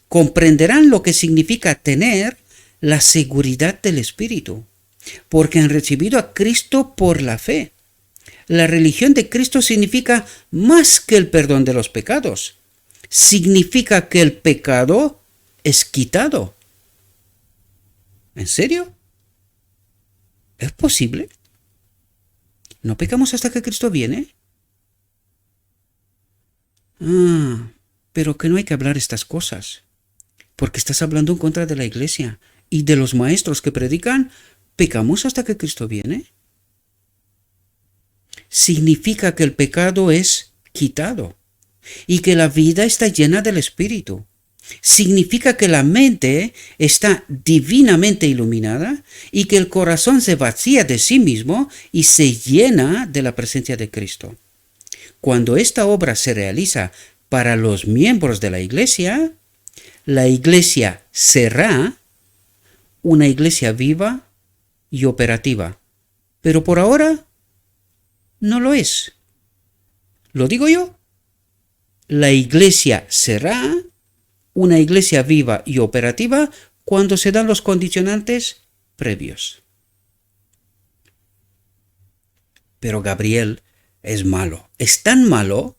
Comprenderán lo que significa tener la seguridad del Espíritu, porque han recibido a Cristo por la fe. La religión de Cristo significa más que el perdón de los pecados. Significa que el pecado es quitado. ¿En serio? ¿Es posible? ¿No pecamos hasta que Cristo viene? Pero que no hay que hablar estas cosas, porque estás hablando en contra de la iglesia y de los maestros que predican, ¿pecamos hasta que Cristo viene? Significa que el pecado es quitado y que la vida está llena del Espíritu. Significa que la mente está divinamente iluminada y que el corazón se vacía de sí mismo y se llena de la presencia de Cristo. Cuando esta obra se realiza para los miembros de la iglesia será una iglesia viva y operativa. Pero por ahora no lo es. ¿Lo digo yo? La iglesia será una iglesia viva y operativa cuando se dan los condicionantes previos. Pero Gabriel es malo. Es tan malo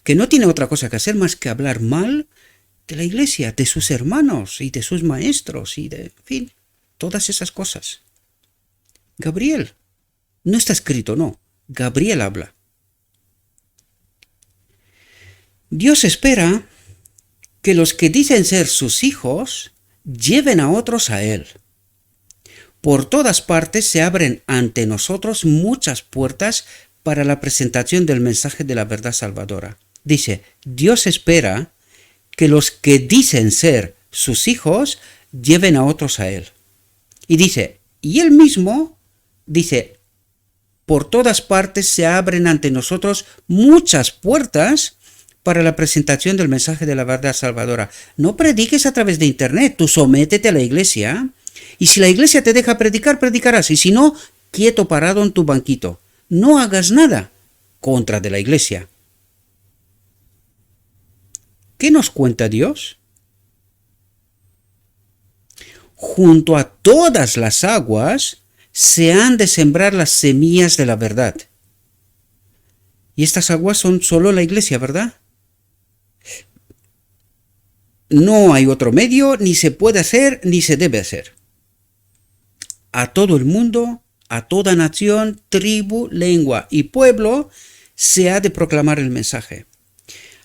que no tiene otra cosa que hacer más que hablar mal de la iglesia, de sus hermanos y de sus maestros y de, en fin, todas esas cosas. Gabriel. No está escrito, no. Gabriel habla. Dios espera que los que dicen ser sus hijos lleven a otros a Él. Por todas partes se abren ante nosotros muchas puertas para la presentación del mensaje de la verdad salvadora. Dice, Dios espera que los que dicen ser sus hijos lleven a otros a Él. Y dice, y Él mismo dice, por todas partes se abren ante nosotros muchas puertas para la presentación del mensaje de la verdad salvadora. No prediques a través de internet, tú sométete a la iglesia, y si la iglesia te deja predicar, predicarás, y si no, quieto parado en tu banquito. No hagas nada contra de la iglesia. ¿Qué nos cuenta Dios? Junto a todas las aguas se han de sembrar las semillas de la verdad. Y estas aguas son solo la iglesia, ¿verdad? No hay otro medio, ni se puede hacer, ni se debe hacer. A todo el mundo, a toda nación, tribu, lengua y pueblo, se ha de proclamar el mensaje.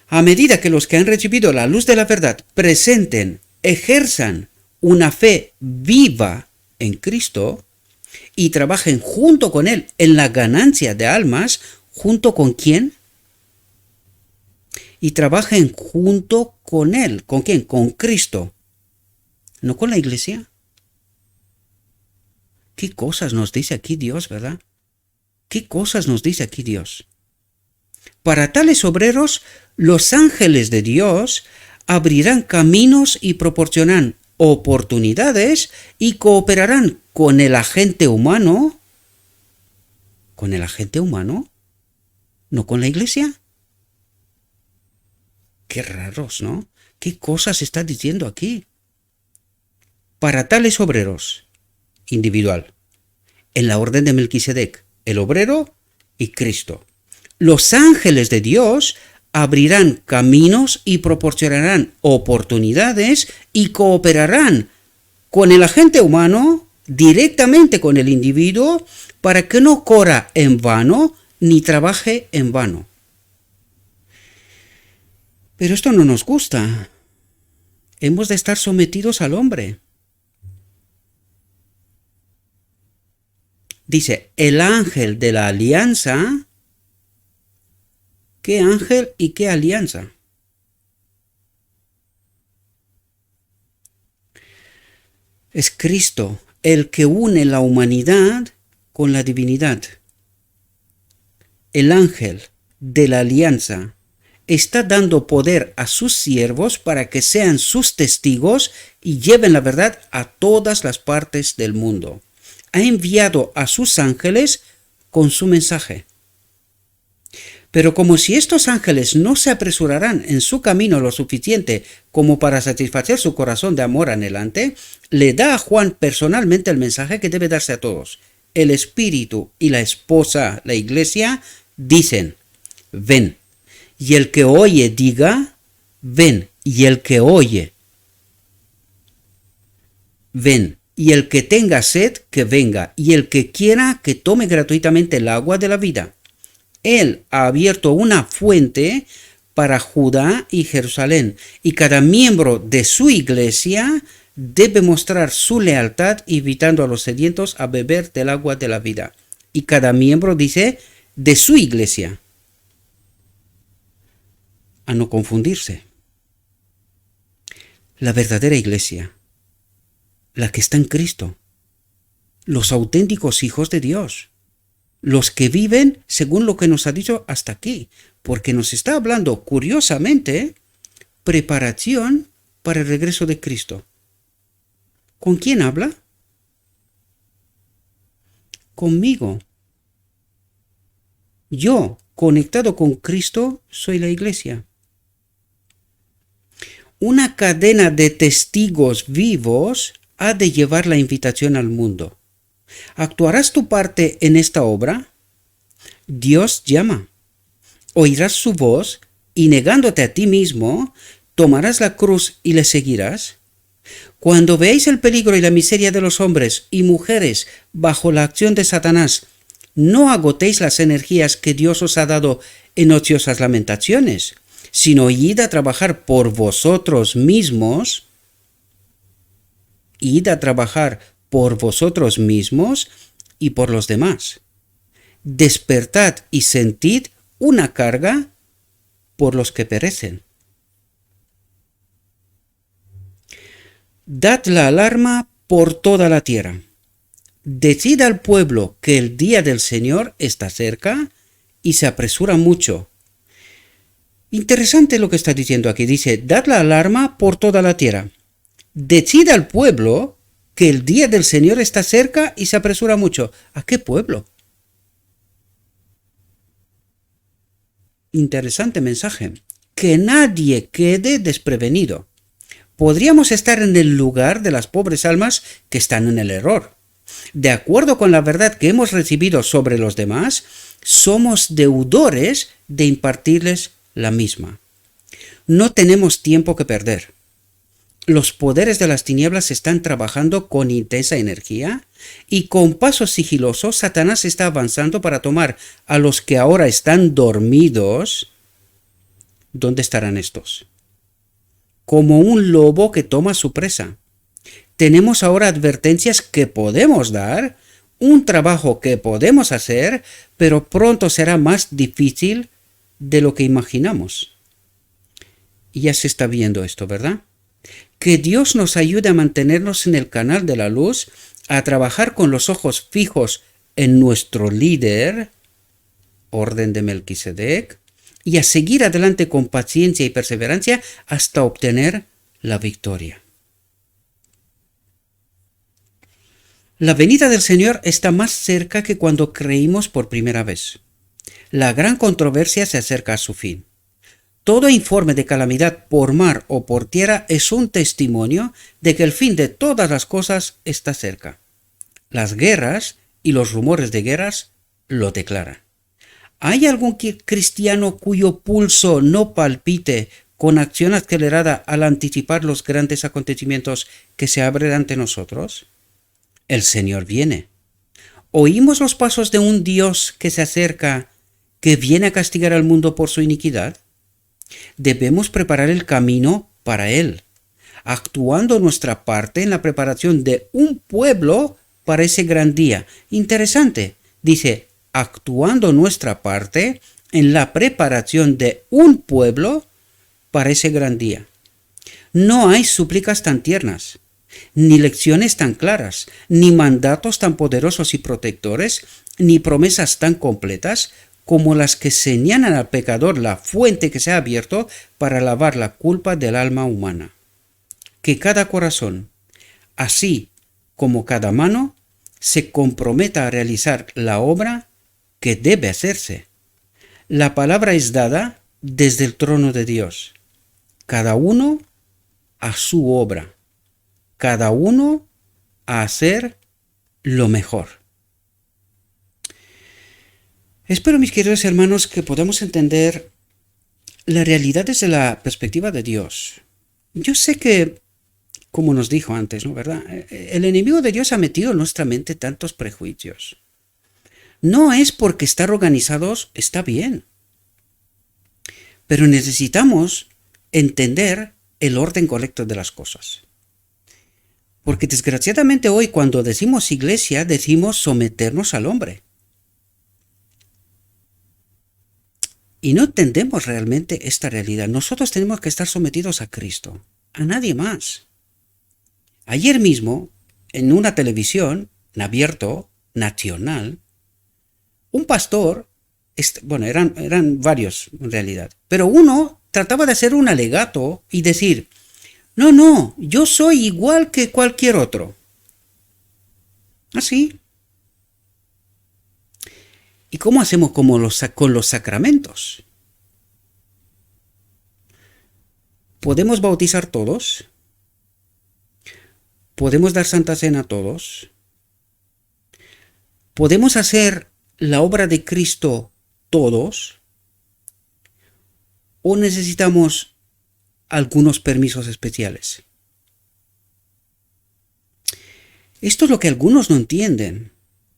A medida que los que han recibido la luz de la verdad presenten, ejerzan una fe viva en Cristo y trabajen junto con Él en la ganancia de almas, ¿junto con quién? Y trabajen junto con Él. ¿Con quién? Con Cristo. ¿No con la iglesia? ¿Qué cosas nos dice aquí Dios, verdad? ¿Qué cosas nos dice aquí Dios? Para tales obreros, los ángeles de Dios abrirán caminos y proporcionarán oportunidades y cooperarán con el agente humano. ¿Con el agente humano? ¿No con la iglesia? Qué raros, ¿no? ¿Qué cosas está diciendo aquí? Para tales obreros, individual, en la orden de Melquisedec, el obrero y Cristo. Los ángeles de Dios abrirán caminos y proporcionarán oportunidades y cooperarán con el agente humano, directamente con el individuo, para que no corra en vano ni trabaje en vano. Pero esto no nos gusta. Hemos de estar sometidos al hombre. Dice, el ángel de la alianza. ¿Qué ángel y qué alianza? Es Cristo el que une la humanidad con la divinidad. El ángel de la alianza está dando poder a sus siervos para que sean sus testigos y lleven la verdad a todas las partes del mundo. Ha enviado a sus ángeles con su mensaje. Pero como si estos ángeles no se apresurarán en su camino lo suficiente como para satisfacer su corazón de amor anhelante, le da a Juan personalmente el mensaje que debe darse a todos. El Espíritu y la esposa, la Iglesia, dicen, ven. Y el que oye diga, ven. Y el que oye, ven. Y el que tenga sed, que venga. Y el que quiera, que tome gratuitamente el agua de la vida. Él ha abierto una fuente para Judá y Jerusalén, y cada miembro de su iglesia debe mostrar su lealtad invitando a los sedientos a beber del agua de la vida. Y cada miembro dice de su iglesia, a no confundirse. La verdadera iglesia, la que está en Cristo, los auténticos hijos de Dios. Los que viven según lo que nos ha dicho hasta aquí, porque nos está hablando, curiosamente, preparación para el regreso de Cristo. ¿Con quién habla? Conmigo. Yo, conectado con Cristo, soy la iglesia. Una cadena de testigos vivos ha de llevar la invitación al mundo. ¿Actuarás tu parte en esta obra? Dios llama. Oirás su voz y negándote a ti mismo, tomarás la cruz y le seguirás. Cuando veáis el peligro y la miseria de los hombres y mujeres bajo la acción de Satanás, no agotéis las energías que Dios os ha dado en ociosas lamentaciones, sino id a trabajar por vosotros mismos. Id a trabajar por vosotros mismos y por los demás. Despertad y sentid una carga por los que perecen. Dad la alarma por toda la tierra. Decid al pueblo que el día del Señor está cerca y se apresura mucho. Interesante lo que está diciendo aquí. Dice, dad la alarma por toda la tierra. Decid al pueblo que el día del Señor está cerca y se apresura mucho. ¿A qué pueblo? Interesante mensaje. Que nadie quede desprevenido. Podríamos estar en el lugar de las pobres almas que están en el error. De acuerdo con la verdad que hemos recibido sobre los demás, somos deudores de impartirles la misma. No tenemos tiempo que perder. Los poderes de las tinieblas están trabajando con intensa energía y con pasos sigilosos Satanás está avanzando para tomar a los que ahora están dormidos. ¿Dónde estarán estos? Como un lobo que toma su presa. Tenemos ahora advertencias que podemos dar, un trabajo que podemos hacer, pero pronto será más difícil de lo que imaginamos. Y ya se está viendo esto, ¿verdad? Que Dios nos ayude a mantenernos en el canal de la luz, a trabajar con los ojos fijos en nuestro líder, orden de Melquisedec, y a seguir adelante con paciencia y perseverancia hasta obtener la victoria. La venida del Señor está más cerca que cuando creímos por primera vez. La gran controversia se acerca a su fin. Todo informe de calamidad por mar o por tierra es un testimonio de que el fin de todas las cosas está cerca. Las guerras y los rumores de guerras lo declaran. ¿Hay algún cristiano cuyo pulso no palpite con acción acelerada al anticipar los grandes acontecimientos que se abren ante nosotros? El Señor viene. ¿Oímos los pasos de un Dios que se acerca, que viene a castigar al mundo por su iniquidad? Debemos preparar el camino para Él, actuando nuestra parte en la preparación de un pueblo para ese gran día. Interesante, dice, actuando nuestra parte en la preparación de un pueblo para ese gran día. No hay súplicas tan tiernas, ni lecciones tan claras, ni mandatos tan poderosos y protectores, ni promesas tan completas como las que señalan al pecador la fuente que se ha abierto para lavar la culpa del alma humana. Que cada corazón, así como cada mano, se comprometa a realizar la obra que debe hacerse. La palabra es dada desde el trono de Dios. Cada uno a su obra. Cada uno a hacer lo mejor. Espero, mis queridos hermanos, que podamos entender la realidad desde la perspectiva de Dios. Yo sé que, como nos dijo antes, ¿no? ¿Verdad? El enemigo de Dios ha metido en nuestra mente tantos prejuicios. No es porque estar organizados está bien, pero necesitamos entender el orden correcto de las cosas. Porque desgraciadamente hoy cuando decimos iglesia, decimos someternos al hombre. Y no entendemos realmente esta realidad. Nosotros tenemos que estar sometidos a Cristo, a nadie más. Ayer mismo, en una televisión, en abierto, nacional, un pastor, bueno, eran varios en realidad, pero uno trataba de hacer un alegato y decir, no, yo soy igual que cualquier otro. ¿Así? ¿Y cómo hacemos con los sacramentos? ¿Podemos bautizar todos? ¿Podemos dar Santa Cena a todos? ¿Podemos hacer la obra de Cristo todos? ¿O necesitamos algunos permisos especiales? Esto es lo que algunos no entienden.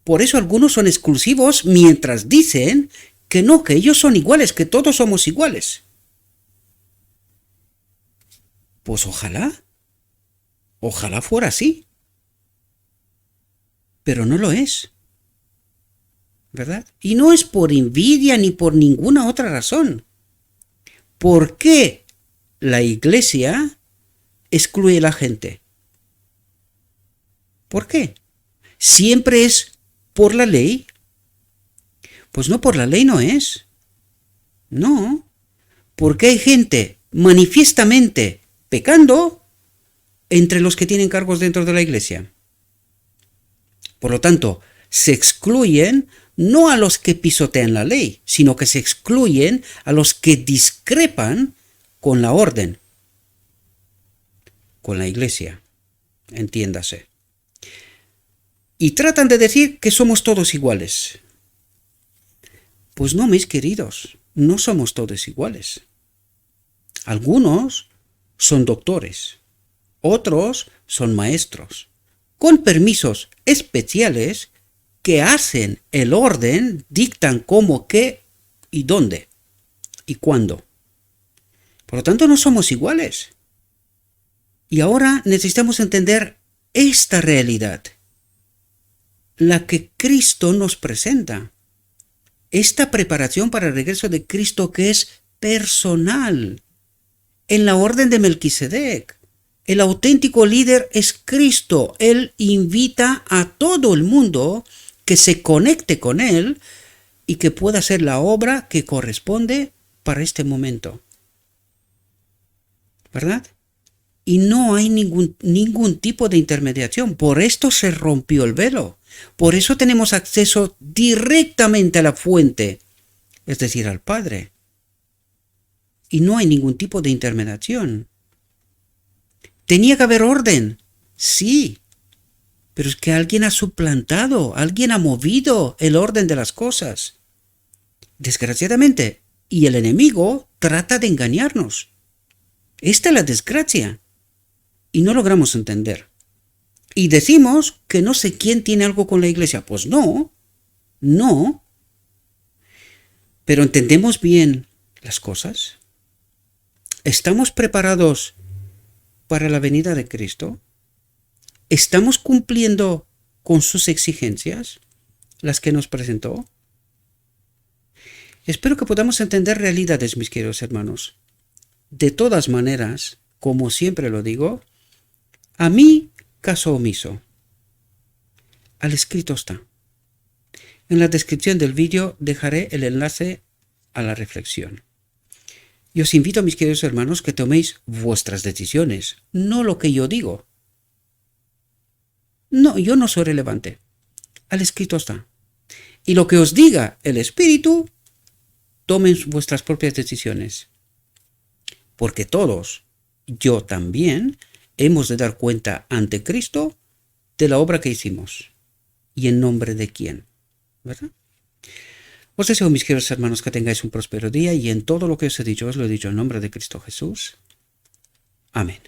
Por eso algunos son exclusivos mientras dicen que no, que ellos son iguales, que todos somos iguales. Pues ojalá fuera así. Pero no lo es. ¿Verdad? Y no es por envidia ni por ninguna otra razón. ¿Por qué la Iglesia excluye a la gente? ¿Por qué? ¿Siempre es por la ley? Pues no, por la ley no es. No. Porque hay gente manifiestamente pecando entre los que tienen cargos dentro de la Iglesia. Por lo tanto, se excluyen no a los que pisotean la ley, sino que se excluyen a los que discrepan con la orden, con la Iglesia, entiéndase. Y tratan de decir que somos todos iguales. Pues no, mis queridos, no somos todos iguales. Algunos son doctores, otros son maestros, con permisos especiales que hacen el orden, dictan cómo, qué y dónde y cuándo. Por lo tanto, no somos iguales. Y ahora necesitamos entender esta realidad, la que Cristo nos presenta. Esta preparación para el regreso de Cristo que es personal, en la orden de Melquisedec. El auténtico líder es Cristo. Él invita a todo el mundo que se conecte con Él y que pueda hacer la obra que corresponde para este momento. ¿Verdad? Y no hay ningún tipo de intermediación. Por esto se rompió el velo. Por eso tenemos acceso directamente a la fuente, es decir, al Padre. Y no hay ningún tipo de intermediación. ¿Tenía que haber orden? Sí. Pero es que alguien ha suplantado, alguien ha movido el orden de las cosas. Desgraciadamente. Y el enemigo trata de engañarnos. Esta es la desgracia. Y no logramos entender. Y decimos que no sé quién tiene algo con la Iglesia. Pues no. Pero ¿entendemos bien las cosas? ¿Estamos preparados para la venida de Cristo? ¿Estamos cumpliendo con sus exigencias, las que nos presentó? Espero que podamos entender realidades, mis queridos hermanos. De todas maneras, como siempre lo digo, a mí caso omiso. Al escrito está. En la descripción del vídeo dejaré el enlace a la reflexión. Y os invito, mis queridos hermanos, que toméis vuestras decisiones, no lo que yo digo. No, yo no soy relevante. Al escrito está. Y lo que os diga el Espíritu, tomen vuestras propias decisiones. Porque todos, yo también, hemos de dar cuenta ante Cristo de la obra que hicimos. ¿Y en nombre de quién? ¿Verdad? Os deseo, mis queridos hermanos, que tengáis un próspero día y en todo lo que os he dicho, os lo he dicho en nombre de Cristo Jesús. Amén.